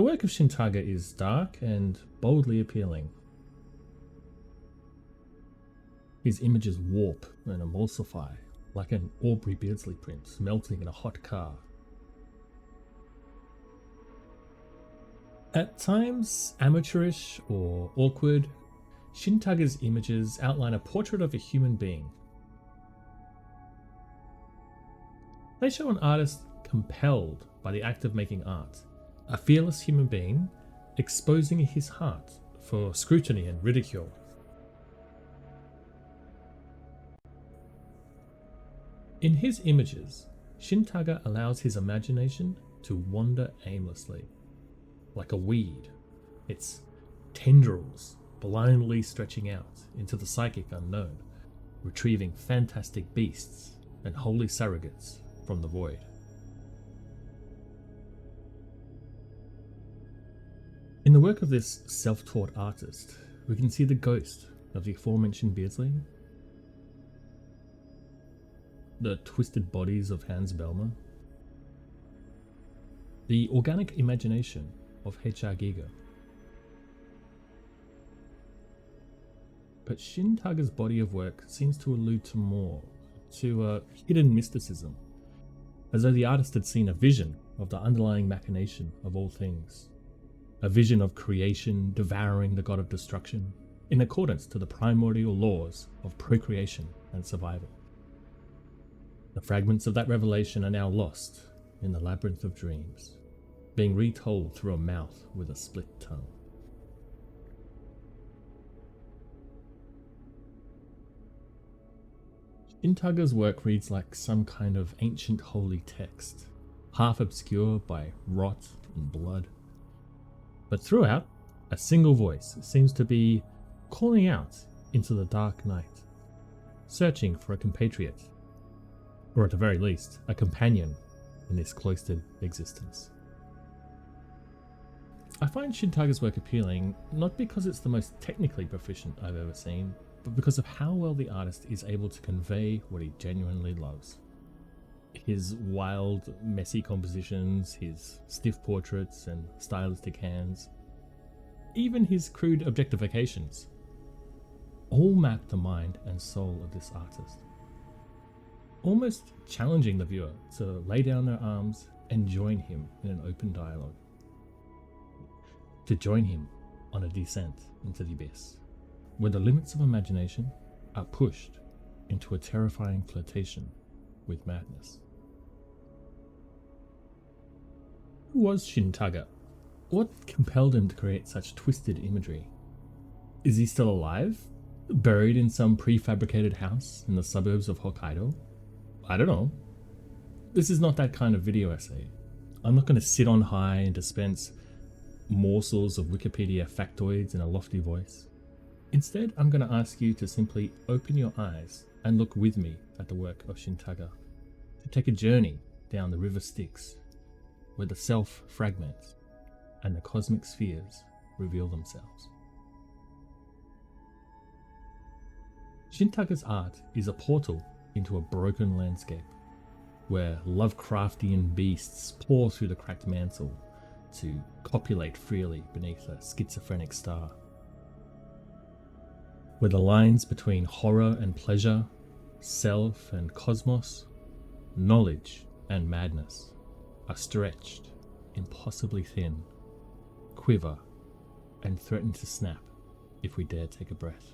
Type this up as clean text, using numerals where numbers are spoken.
The work of Shin Taga is dark and boldly appealing. His images warp and emulsify like an Aubrey Beardsley print melting in a hot car. At times amateurish or awkward, Shin Taga's images outline a portrait of a human being. They show an artist compelled by the act of making art, a fearless human being exposing his heart for scrutiny and ridicule. In his images, Shin Taga allows his imagination to wander aimlessly, like a weed, its tendrils blindly stretching out into the psychic unknown, retrieving fantastic beasts and holy surrogates from the void. In the work of this self-taught artist, we can see the ghost of the aforementioned Beardsley, the twisted bodies of Hans Bellmer, the organic imagination of H.R. Giger. But Shin Taga's body of work seems to allude to more, to a hidden mysticism, as though the artist had seen a vision of the underlying machination of all things, a vision of creation devouring the god of destruction, in accordance to the primordial laws of procreation and survival. The fragments of that revelation are now lost in the labyrinth of dreams, being retold through a mouth with a split tongue. Shin Taga's work reads like some kind of ancient holy text, half obscured by rot and blood. But throughout, a single voice seems to be calling out into the dark night, searching for a compatriot, or at the very least, a companion in this cloistered existence. I find Shin Taga's work appealing not because it's the most technically proficient I've ever seen, but because of how well the artist is able to convey what he genuinely loves. His wild, messy compositions, his stiff portraits and stylistic hands, even his crude objectifications, all map the mind and soul of this artist, almost challenging the viewer to lay down their arms and join him in an open dialogue, to join him on a descent into the abyss, where the limits of imagination are pushed into a terrifying flirtation with madness. Who was Shin Taga? What compelled him to create such twisted imagery? Is he still alive? Buried in some prefabricated house in the suburbs of Hokkaido? I don't know. This is not that kind of video essay. I'm not going to sit on high and dispense morsels of Wikipedia factoids in a lofty voice. Instead, I'm going to ask you to simply open your eyes and look with me at the work of Shin Taga, to take a journey down the river Styx, where the self fragments and the cosmic spheres reveal themselves. Shin Taga's art is a portal into a broken landscape, where Lovecraftian beasts pour through the cracked mantle to copulate freely beneath a schizophrenic star, where the lines between horror and pleasure, self and cosmos, knowledge and madness are stretched impossibly thin, quiver, and threaten to snap if we dare take a breath.